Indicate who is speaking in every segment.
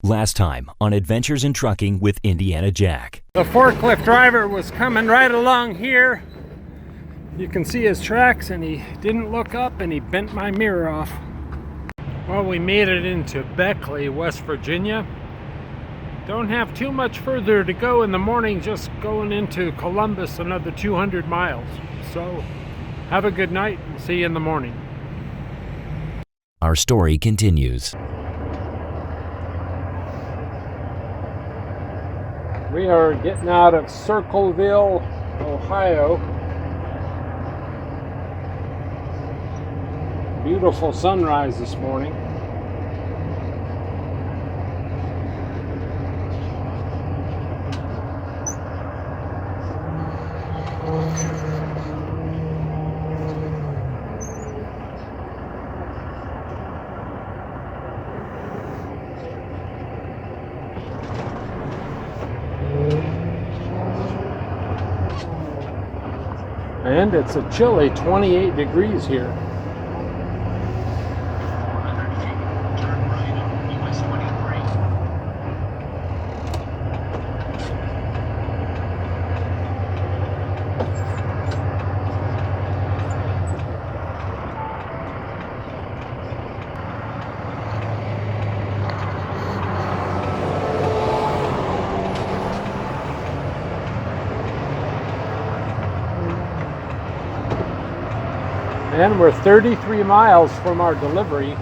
Speaker 1: Last time on Adventures in Trucking with Indiana Jack.
Speaker 2: The forklift driver was coming right along here. You can see his tracks, and he didn't look up and he bent my mirror off. Well, we made it into Beckley, West Virginia. Don't have too much further to go in the morning, just going into Columbus another 200 miles. So have a good night and see you in the morning.
Speaker 1: Our story continues.
Speaker 2: We are getting out of Circleville, Ohio. Beautiful sunrise this morning. And it's a chilly 28 degrees here. And we're 33 miles from our delivery,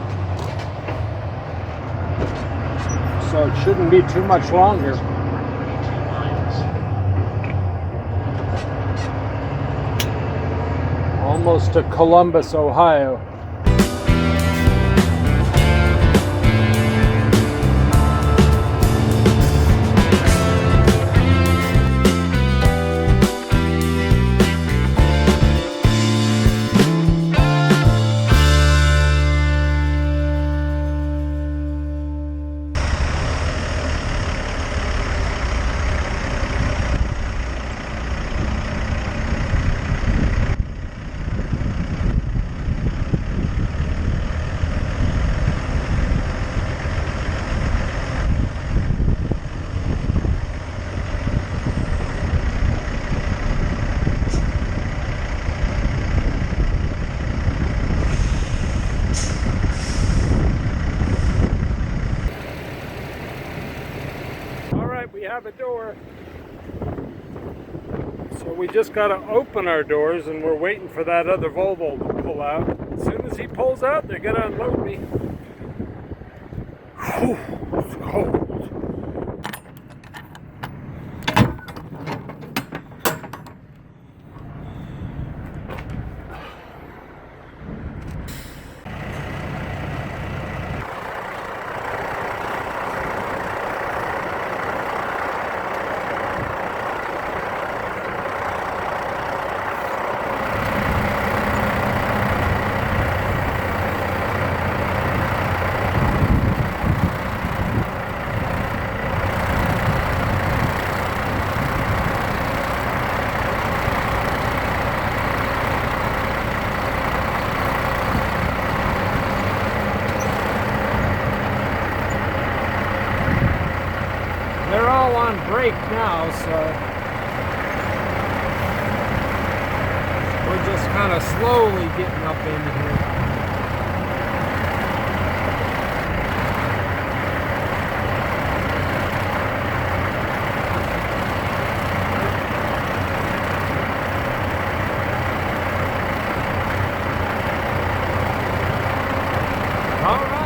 Speaker 2: so it shouldn't be too much longer. Almost to Columbus, Ohio. We have a door, so we just got to open our doors, and we're waiting for that other Volvo to pull out. As soon as he pulls out, they're going to unload me. Whew, it's cold. They're all on break now, so we're just kind of slowly getting up into here. All right.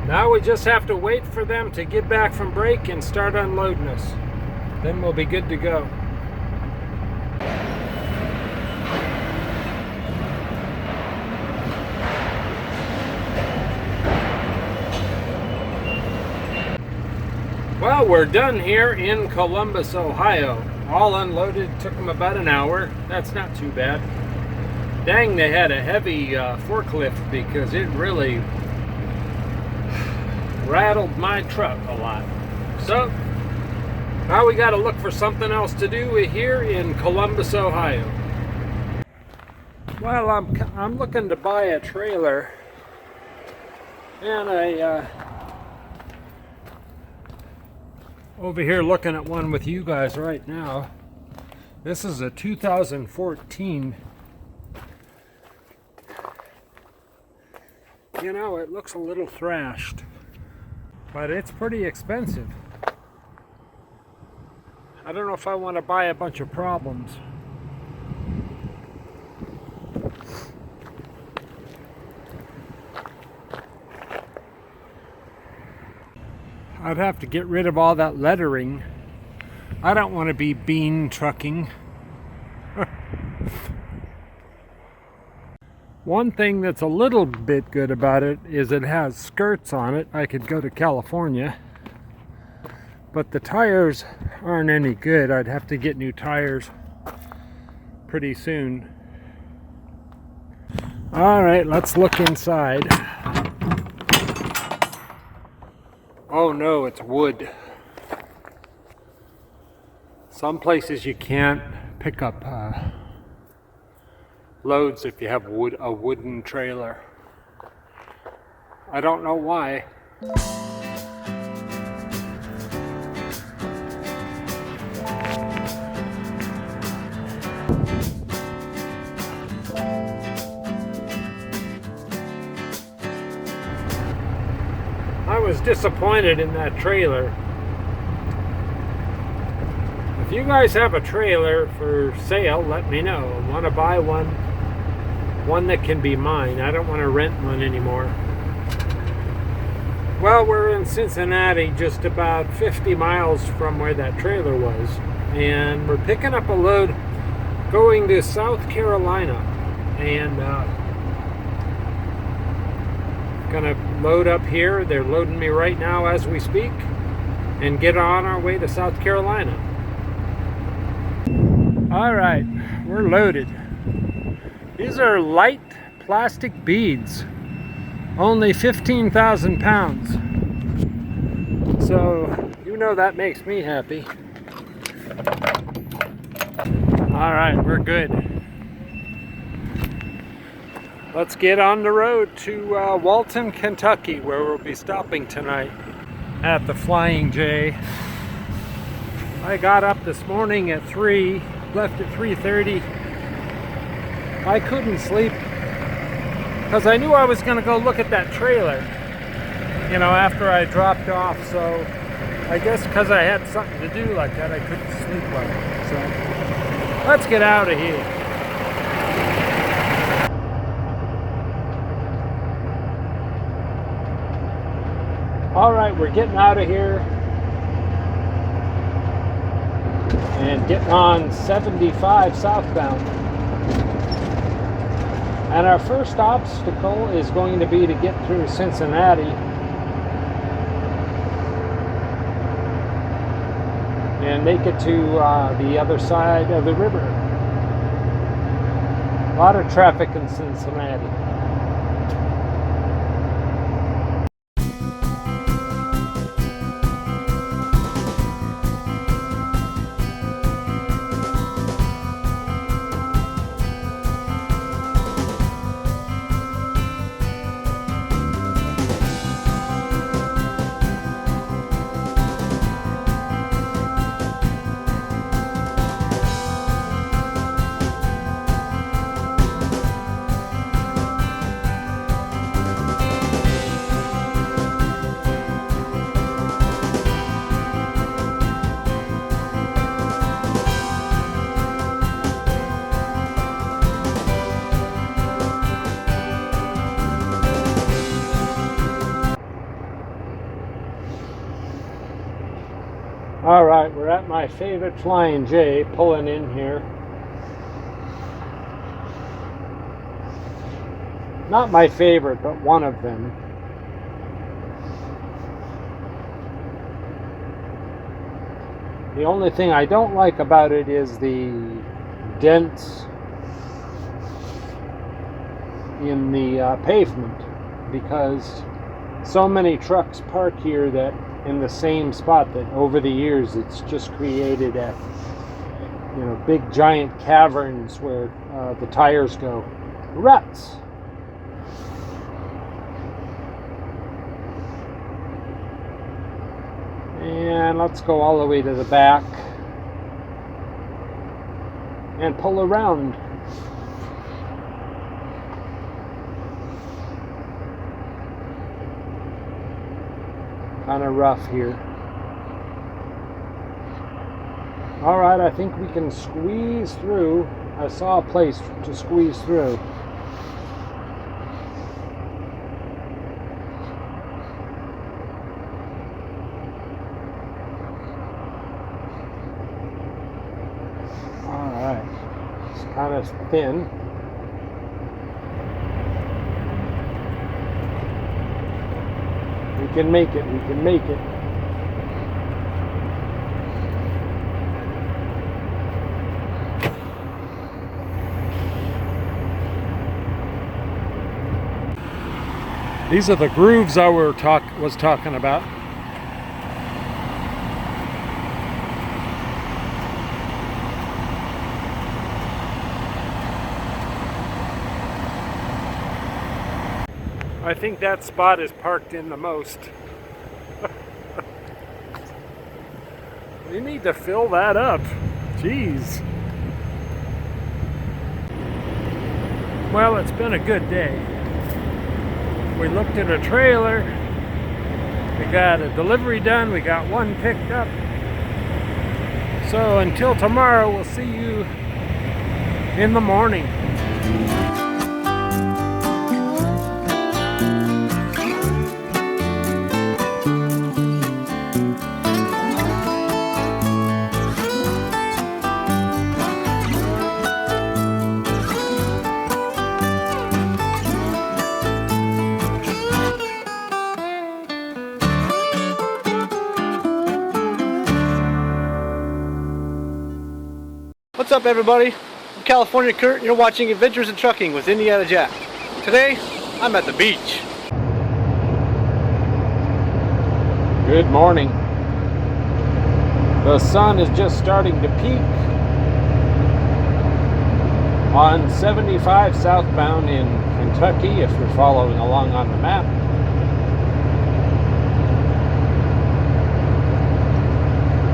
Speaker 2: Now we just have to wait for them to get back from break and start unloading us. Then we'll be good to go. Well, we're done here in Columbus, Ohio. All unloaded, took them about an hour. That's not too bad. Dang, they had a heavy forklift because it really rattled my truck a lot. So now we got to look for something else to do here in Columbus, Ohio. Well, I'm looking to buy a trailer, and I over here looking at one with you guys right now. This is a 2014. You know, it looks a little thrashed, but it's pretty expensive. I don't know if I want to buy a bunch of problems. I'd have to get rid of all that lettering. I don't want to be bean trucking. One thing that's a little bit good about it is it has skirts on it. I could go to California. But the tires aren't any good. I'd have to get new tires pretty soon. All right, let's look inside. Oh no, it's wood. Some places you can't pick up loads if you have a wooden trailer. I don't know why. I was disappointed in that trailer. If you guys have a trailer for sale, let me know. I want to buy one that can be mine. I don't want to rent one anymore. Well, we're in Cincinnati, just about 50 miles from where that trailer was, and we're picking up a load going to South Carolina, and gonna load up here. They're loading me right now as we speak, and get on our way to South Carolina. All right, we're loaded. These are light plastic beads, only 15,000 pounds. So, you know that makes me happy. All right, we're good. Let's get on the road to Walton, Kentucky, where we'll be stopping tonight at the Flying J. I got up this morning at 3, left at 3:30. I couldn't sleep because I knew I was going to go look at that trailer, you know, after I dropped off. So I guess because I had something to do like that, I couldn't sleep well. So let's get out of here. All right, we're getting out of here and getting on 75 southbound. And our first obstacle is going to be to get through Cincinnati and make it to the other side of the river. A lot of traffic in Cincinnati. All right, we're at my favorite Flying J, pulling in here. Not my favorite, but one of them. The only thing I don't like about it is the dents in the pavement, because so many trucks park here that in the same spot that over the years it's just created big giant caverns where the tires go. ruts. And let's go all the way to the back and pull around. Kind of rough here. All right, I think we can squeeze through. I saw a place to squeeze through. All right, it's kind of thin. We can make it, we can make it. These are the grooves I was talking about. I think that spot is parked in the most. We need to fill that up. Jeez. Well, it's been a good day. We looked at a trailer. We got a delivery done. We got one picked up. So until tomorrow, we'll see you in the morning.
Speaker 3: What's up, everybody? I'm California Kurt, and you're watching Adventures in Trucking with Indiana Jack. Today, I'm at the beach.
Speaker 2: Good morning. The sun is just starting to peak on 75 southbound in Kentucky, if you're following along on the map.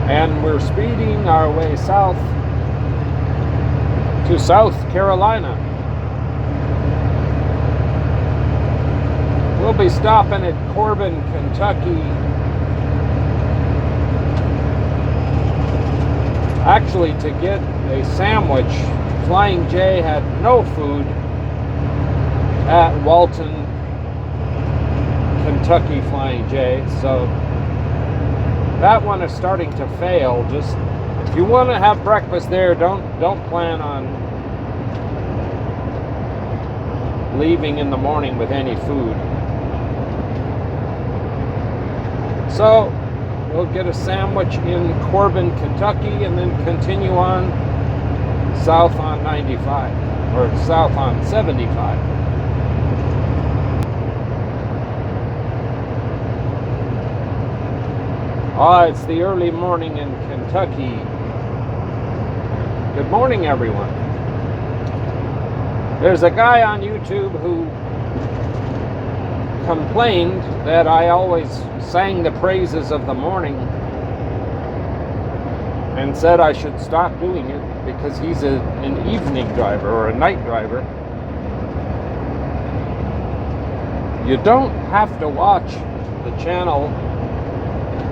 Speaker 2: And we're speeding our way south to South Carolina. We'll be stopping at Corbin, Kentucky. Actually, to get a sandwich. Flying J had no food at Walton, Kentucky. Flying J, so that one is starting to fail. Just if you want to have breakfast there, don't plan on leaving in the morning with any food. So we'll get a sandwich in Corbin, Kentucky, and then continue on south on 95, or south on 75. It's the early morning in Kentucky. Good morning, everyone. There's a guy on YouTube who complained that I always sang the praises of the morning and said I should stop doing it because he's an evening driver or a night driver. You don't have to watch the channel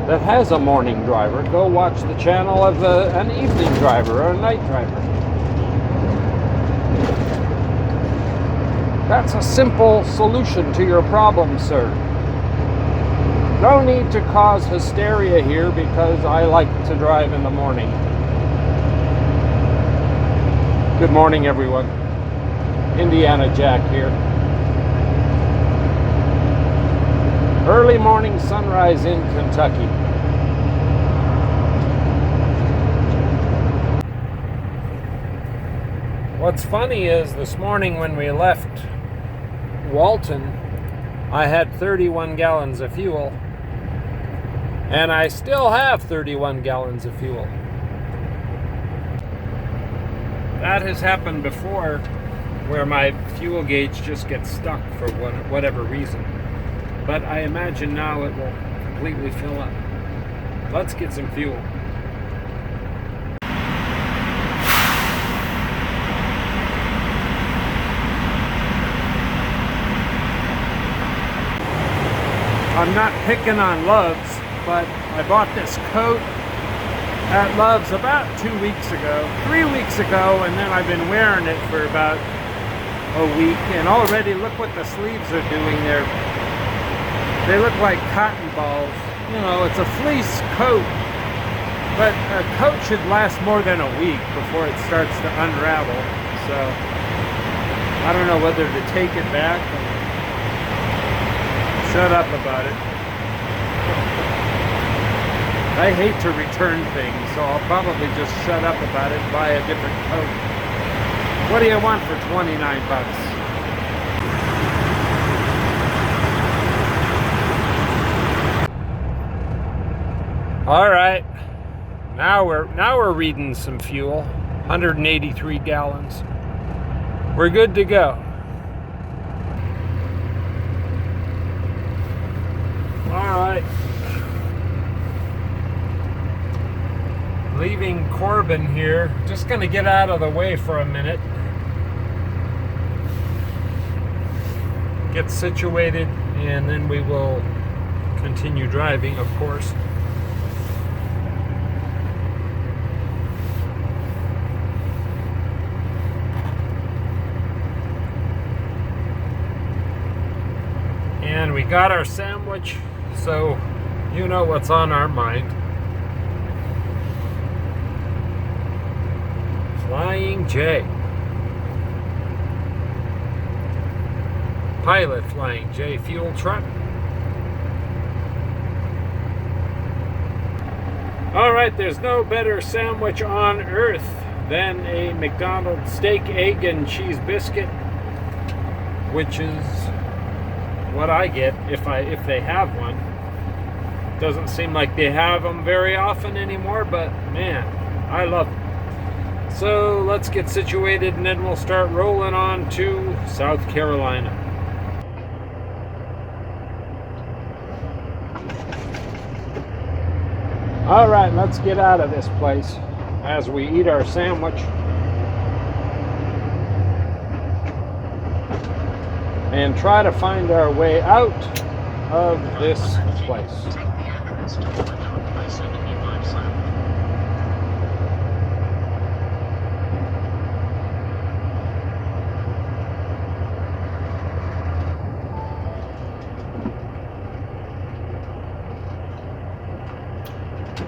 Speaker 2: that has a morning driver. Go watch the channel of an evening driver or a night driver. That's a simple solution to your problem, sir. No need to cause hysteria here because I like to drive in the morning. Good morning, everyone. Indiana Jack here. Early morning sunrise in Kentucky. What's funny is this morning when we left Walton, I had 31 gallons of fuel, and I still have 31 gallons of fuel. That has happened before where my fuel gauge just gets stuck for whatever reason. But I imagine now it will completely fill up. Let's get some fuel. I'm not picking on Love's, but I bought this coat at Love's about 2 weeks ago, 3 weeks ago, and then I've been wearing it for about a week, and already look what the sleeves are doing there. They look like cotton balls. You know, it's a fleece coat, but a coat should last more than a week before it starts to unravel. So I don't know whether to take it back or shut up about it. I hate to return things, so I'll probably just shut up about it and buy a different coat. What do you want for 29 bucks? All right, now we're reading some fuel, 183 gallons. We're good to go. All right. Leaving Corbin here. Just gonna get out of the way for a minute. Get situated, and then we will continue driving, of course. And we got our sandwich, so you know what's on our mind. Flying J. Pilot Flying J fuel truck. Alright, there's no better sandwich on earth than a McDonald's steak, egg, and cheese biscuit, which is what I get if they have one. Doesn't seem like they have them very often anymore, but man, I love them. So let's get situated, and then we'll start rolling on to South Carolina. All right, let's get out of this place as we eat our sandwich and try to find our way out of this place.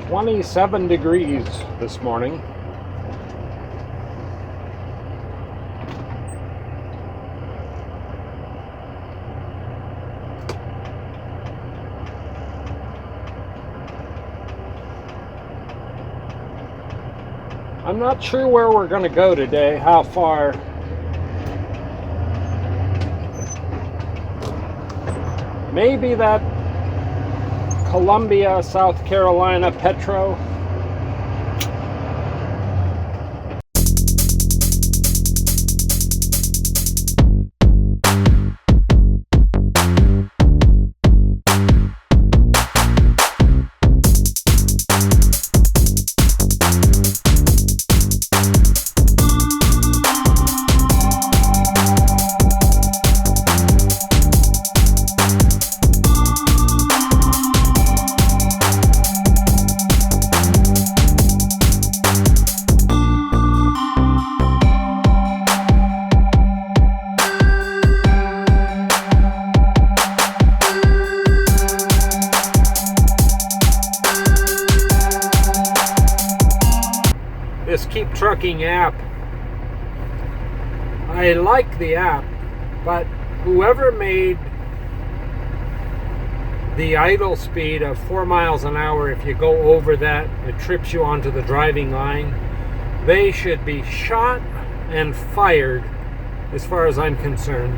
Speaker 2: 27 degrees this morning. I'm not sure where we're going to go today, how far. Maybe that Columbia, South Carolina, Petro. This Keep Trucking app, I like the app, but whoever made the idle speed of 4 miles an hour, if you go over that, it trips you onto the driving line. They should be shot and fired, as far as I'm concerned.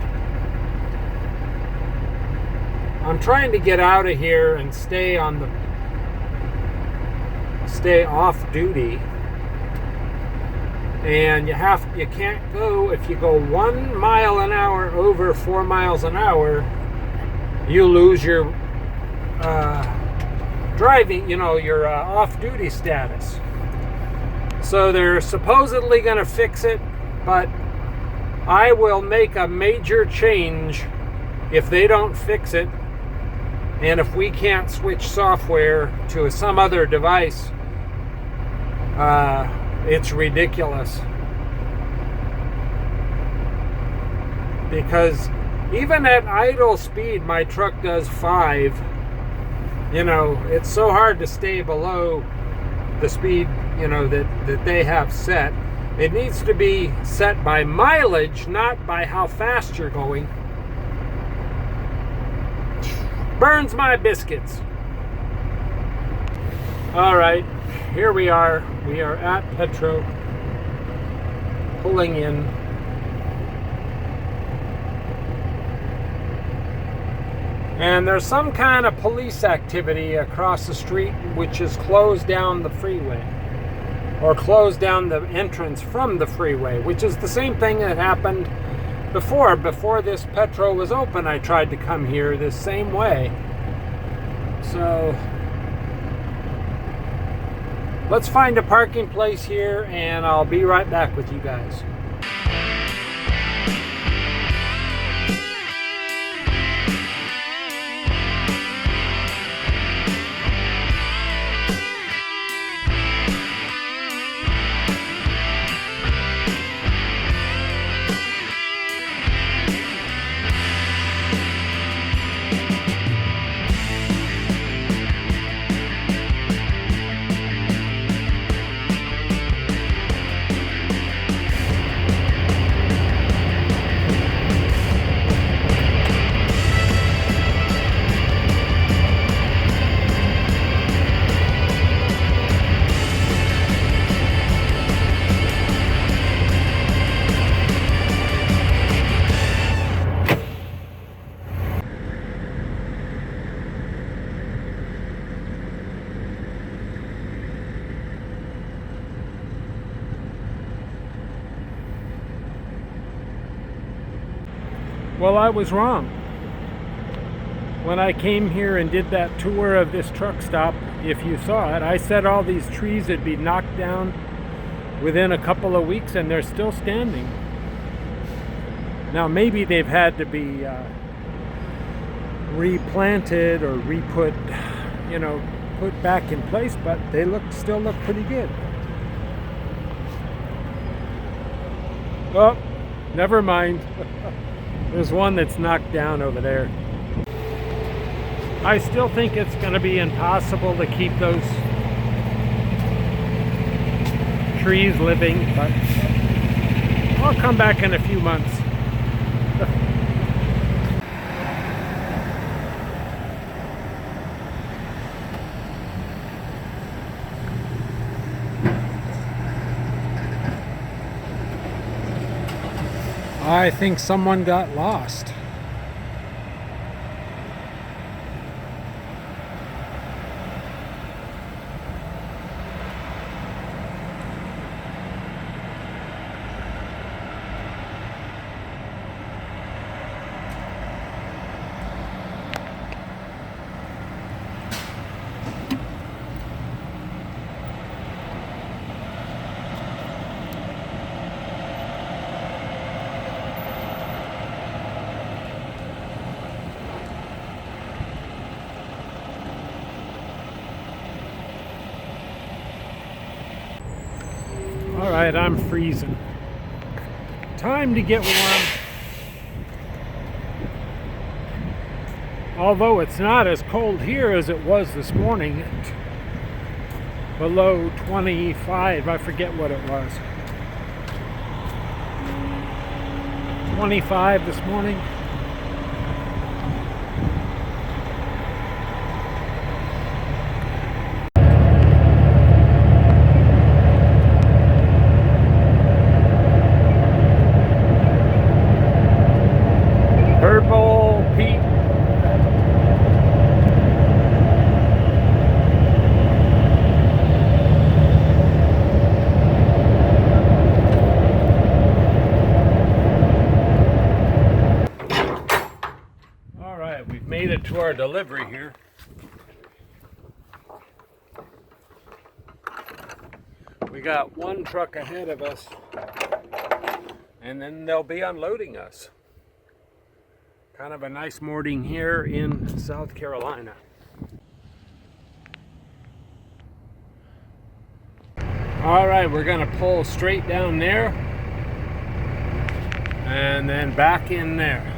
Speaker 2: I'm trying to get out of here and stay off duty. And you can't go, if you go 1 mile an hour over 4 miles an hour, you lose your driving, your off-duty status. So they're supposedly going to fix it, but I will make a major change if they don't fix it, and if we can't switch software to some other device. It's ridiculous. Because even at idle speed, my truck does 5. It's so hard to stay below the speed, that they have set. It needs to be set by mileage, not by how fast you're going. Burns my biscuits. All right, here we are. We are at Petro, pulling in. And there's some kind of police activity across the street which has closed down the freeway, or closed down the entrance from the freeway, which is the same thing that happened before this Petro was open. I tried to come here this same way. So let's find a parking place here, and I'll be right back with you guys. Well, I was wrong. When I came here and did that tour of this truck stop, if you saw it, I said all these trees would be knocked down within a couple of weeks, and they're still standing. Now, maybe they've had to be replanted or re-put, put back in place, but they still look pretty good. Oh, never mind. There's one that's knocked down over there. I still think it's going to be impossible to keep those trees living, but I'll come back in a few months. I think someone got lost. All right, I'm freezing. Time to get warm. Although it's not as cold here as it was this morning. Below 25, I forget what it was. 25 this morning. Purple Pete. headed to our delivery here. We got one truck ahead of us, and then they'll be unloading us. Kind of a nice morning here in South Carolina. All right, we're gonna pull straight down there and then back in there.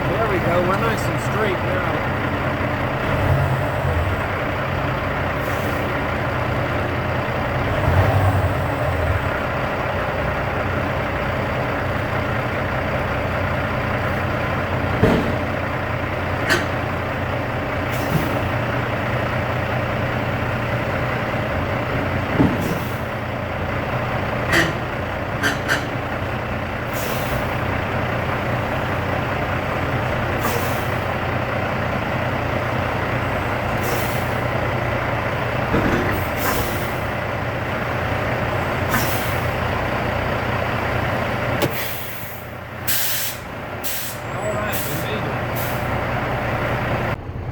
Speaker 2: There we go, we're nice and straight now.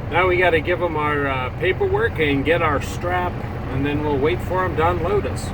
Speaker 2: Now we got to give them our paperwork and get our strap, and then we'll wait for them to unload us.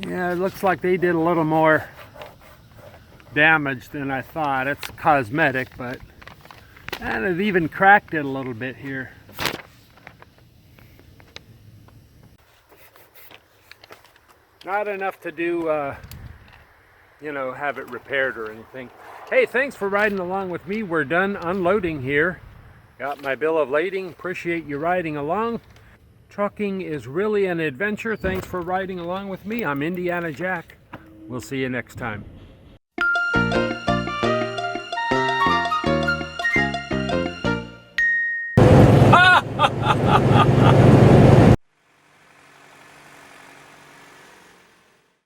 Speaker 2: Yeah, it looks like they did a little more damage than I thought. It's cosmetic, but and it even cracked it a little bit here. Not enough to do, you know, have it repaired or anything. Hey, thanks for riding along with me. We're done unloading here. Got my bill of lading. Appreciate you riding along. Trucking is really an adventure. Thanks for riding along with me. I'm Indiana Jack. We'll see you next time.